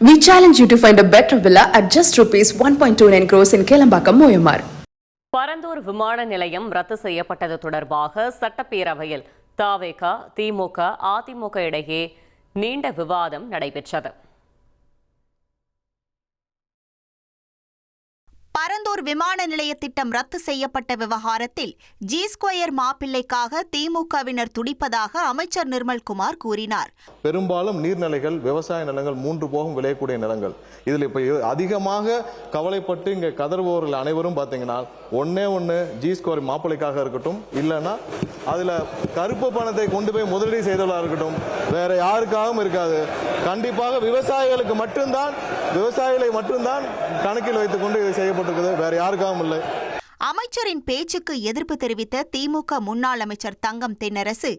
We challenge you to find a better villa at just ₹1.29 crores in Kelambakam, Moyamar. Parandur விமான நிலையம் ரத்து செய்யப்பட்டது தொடர்பாக சட்டப்பேரவையில் தவேக, திமுக, அதிமுக இடையே நீண்ட விவாதம் நடைபெற்றது. பரந்தூர் விமான நிலைய திட்டம் ரத்து செய்யப்பட்ட விவகாரத்தில் ஜி2 மாப்பிள்ளைக்காக திமுகவினர் துடிப்பதாக அமைச்சர் நிர்மல்குமார் கூறினார். பெரும்பாலும் நீர்நிலைகள், விவசாய நிலங்கள், 3 போகம் விளையக்கூடிய நிலங்கள். இதில் இப்ப அதிகமாக கவலைப்பட்டு இங்க கதறுபவர்கள் அனைவரும் பாத்தீங்கன்னா ஒண்ணு ஜி2 மாப்பிள்ளைக்காக இருக்கட்டும், இல்லைன்னா அதுல கருப்பு பணத்தை கொண்டு போய் முதலீடு செய்தவர்களா இருக்கட்டும், வேற யாருக்காகவும் இருக்காது. கண்டிப்பாக விவசாயிகளை மட்டும்தான் கணக்கில் வைத்துக் கொண்டு இது செய்யப்பட்டிருக்கிறது, வேற யாருக்காகவும் இல்லை. அமைச்சரின் பேச்சுக்கு எதிர்ப்பு தெரிவித்த திமுக முன்னாள் அமைச்சர் தங்கம் தென்னரசு,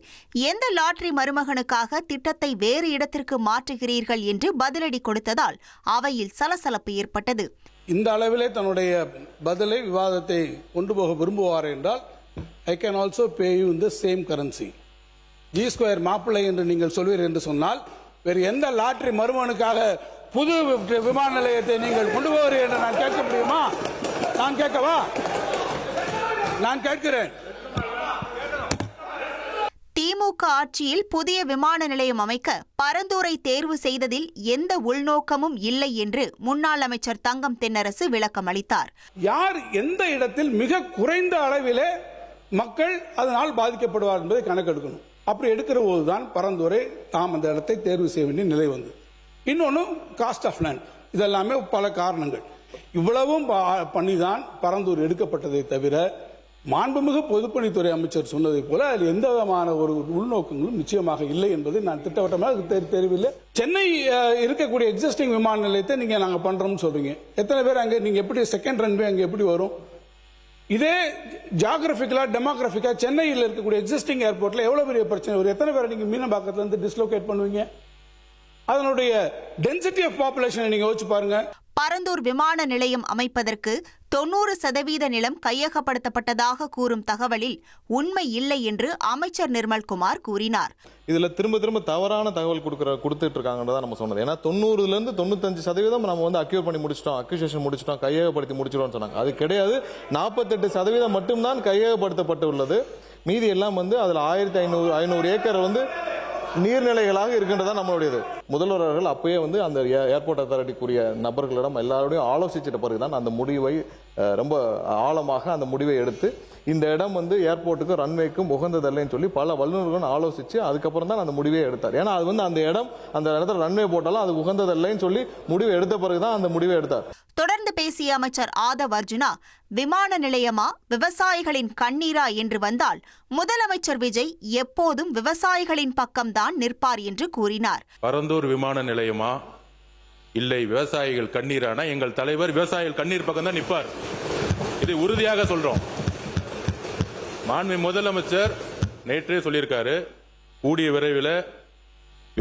எந்த லாட்டரி மருமகனுக்காக திட்டத்தை வேறு இடத்திற்கு மாற்றுகிறீர்கள் என்று பதிலடி கொடுத்ததால் அவையில் சலசலப்பு ஏற்பட்டது. இந்த அளவிலே தன்னுடைய பதிலை, விவாதத்தை கொண்டு போக விரும்புவார் என்றால் I can also pay you in the same currency. ஜி2 மாப்பிள்ளை என்று நீங்கள் சொல்வீர்கள் என்று சொன்னால் வேறு எந்த லாட்டரி மருமகனுக்காக புது விமான நிலையத்தை நீங்கள் கொண்டு போவீர்கள் என்று நான் கேட்க முடியுமா? நான் கேட்கவா? நான் கேட்கிறேன். திமுக ஆட்சியில் புதிய விமான நிலையம் அமைக்க பரந்தூரை தேர்வு செய்ததில் எந்த உள்நோக்கமும் இல்லை என்று முன்னாள் அமைச்சர் தங்கம் தென்னரசு விளக்கம் அளித்தார். யார் எந்த இடத்தில் மிக குறைந்த அளவிலே மக்கள் அதனால் பாதிக்கப்படுவார் என்பதை கணக்கெடுக்கணும். அப்படி எடுக்கிற போதுதான் பரந்தூரை தாம் அந்த இடத்தை தேர்வு செய்ய வேண்டிய நிலை வந்தது. இன்னொன்று காஸ்ட் ஆஃப் லேண்ட், இதெல்லாமே பல காரணங்கள். இவ்வளவும் பண்ணிதான் பரந்தூர் எடுக்கப்பட்டதை தவிர மாண்புமிகு பொதுப்பணித்துறை அமைச்சர் சொன்னதை போல அதில் எந்த விதமான ஒரு உள்நோக்கங்களும் நிச்சயமாக இல்லை என்பது நான் திட்டவட்டமாக தெரியவில்லை. சென்னை இருக்கக்கூடிய எக்ஸிஸ்டிங் விமான நிலையத்தை நீங்க நாங்க பண்றோம்னு சொல்றீங்க. எத்தனை பேர் அங்கே நீங்க எப்படி செகண்ட் ரன்வே அங்கே எப்படி வரும்? இதே ஜியோகிராபிக்கலா, டெமோகிராபிக்கா சென்னையில் இருக்கக்கூடிய எக்ஸிஸ்டிங் ஏர்போர்ட்ல எவ்வளவு பெரிய பிரச்சனை வரும்? எத்தனை பேரை நீங்க மீனம்பாக்கத்துல இருந்து டிஸ்லோகேட் பண்ணுவீங்க? அதனுடைய டென்சிட்டி ஆஃப் பாப்புலேஷனை நீங்க யோசிச்சு பாருங்க. பரந்தூர் விமான நிலையம் அமைப்பதற்கு 90% நிலம் கையகப்படுத்தப்பட்டதாக கூறும் தகவலில் உண்மை இல்லை என்று அமைச்சர் நிர்மல்குமார் கூறினார். இதுல திரும்ப தவறான தகவல் கொடுத்துட்டு இருக்காங்கன்றதான் நம்ம சொன்னது. ஏன்னா 90% இருந்து 95% நம்ம வந்து அக்யூர் பண்ணி முடிச்சிட்டோம், அக்யூசேஷன் முடிச்சிட்டோம், கையகப்படுத்தி முடிச்சிட்டோம்னு சொன்னாங்க. அது கிடையாது. 48% மட்டும்தான் கையகப்படுத்தப்பட்டு உள்ளது. மீதி எல்லாம் வந்து அதுல 1500 ஏக்கர் வந்து நீர்நிலைகளாக இருக்கின்றதா நம்மளுடையது. முதல்வர் அவர்கள் அப்பயே வந்து அந்த ஏர்போர்ட் அத்தாரிட்டிக்குரிய நபர்களிடம் எல்லாரோடையும் ஆலோசிச்சிட்ட பிறகுதான் அந்த முடிவை ரொம்ப ஆழமாக அந்த முடிவை எடுத்து இந்த இடம் வந்து ஏர்போர்ட்டுக்கும் ரன்வேக்கும் உகந்ததில்லைன்னு சொல்லி பல வல்லுநர்களும் ஆலோசிச்சு அதுக்கப்புறம் தான் அந்த முடிவே எடுத்தார். ஏன்னா அது வந்து அந்த இடத்துல ரன்வே போட்டாலும் அது உகந்ததில்லைன்னு சொல்லி முடிவு எடுத்த பிறகுதான் அந்த முடிவை எடுத்தார். தொடர்ந்து பேசிய அமைச்சர் ஆதவ் அர்ஜுனா, விமான நிலையமா விவசாயிகளின் கண்ணீரா என்று வந்தால் முதலமைச்சர் விஜய் எப்போதும் விவசாயிகளின் பக்கம்தான் நிற்பார் என்று கூறினார். பரந்தூர் விமான நிலையமா இல்லை விவசாயிகள் கண்ணீரானா எங்கள் தலைவர் விவசாயிகள் கண்ணீர் பக்கம் தான் நிற்பார். இது உறுதியாக சொல்றோம். மாண்பு முதலமைச்சர் நேற்றே சொல்லியிருக்காரு, கூடிய விரைவில்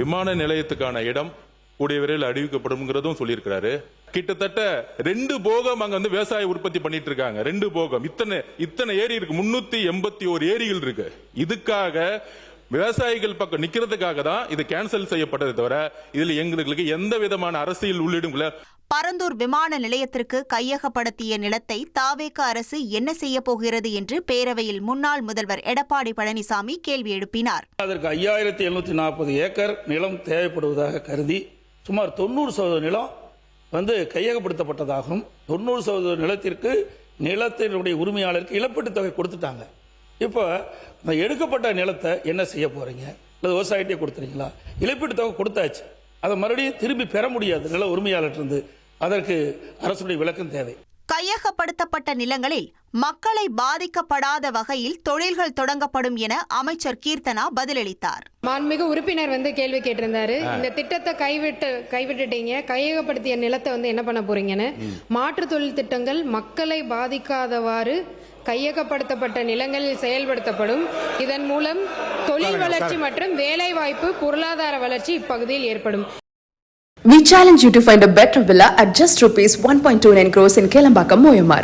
விமான நிலையத்துக்கான இடம் கூடிய விரைவில் அறிவிக்கப்படும் சொல்லியிருக்கிறாரு. கிட்டத்தட்ட 2 போகம் அங்க வந்து விவசாய உற்பத்தி பண்ணிட்டு இருக்காங்க. 2 போகம், இத்தனை ஏரி இருக்கு, 381 ஏரிகள் இருக்கு. இதுக்காக விவசாயிகள் பக்கம் நிக்கிறதுக்காக தான் இது கேன்சல் செய்யப்பட்டதை தவிர இதுல எங்களுக்கு எந்த விதமான அரசியல் உள்ளிடும். பரந்தூர் விமான நிலையத்திற்கு கையகப்படுத்திய நிலத்தை தவேக அரசு என்ன செய்ய போகிறது என்று பேரவையில் முன்னாள் முதல்வர் எடப்பாடி பழனிசாமி கேள்வி எழுப்பினார். அதற்கு 5740 ஏக்கர் நிலம் தேவைப்படுவதாக கருதி சுமார் 90% நிலம் வந்து கையகப்படுத்தப்பட்டதாகவும் 90% நிலத்திற்கு நிலத்தினுடைய உரிமையாளருக்கு இழப்பீட்டு தொகை கொடுத்துட்டாங்க. இப்போ இந்த எடுக்கப்பட்ட நிலத்தை என்ன செய்ய போறீங்க? இல்லை விவசாயிட்டே கொடுத்துறீங்களா? இழப்பீட்டு தொகை கொடுத்தாச்சு, அதை மறுபடியும் திரும்பி பெற முடியாது நில உரிமையாளர்கிட்ட. அதற்கு அரசுடைய விளக்கம் தேவை. கையகப்படுத்தப்பட்ட நிலங்களில் மக்களை பாதிக்கப்படாத வகையில் தொழில்கள் தொடங்கப்படும் என அமைச்சர் கீர்த்தனா பதிலளித்தார். மாண்புமிகு உறுப்பினர் வந்து கேள்வி கேட்டிருந்தாரு, இந்த திட்டத்தை கைவிட்டுட்டீங்க, கையகப்படுத்திய நிலத்தை வந்து என்ன பண்ண போறீங்கன்னு. மாற்று தொழில் திட்டங்கள் மக்களை பாதிக்காதவாறு கையகப்படுத்தப்பட்ட நிலங்களில் செயல்படுத்தப்படும். இதன் மூலம் தொழில் வளர்ச்சி மற்றும் வேலை வாய்ப்பு, பொருளாதார வளர்ச்சி இப்பகுதியில் ஏற்படும். We challenge you to find a better villa at just ₹1.29 crores in Kelambakam, Moyamar.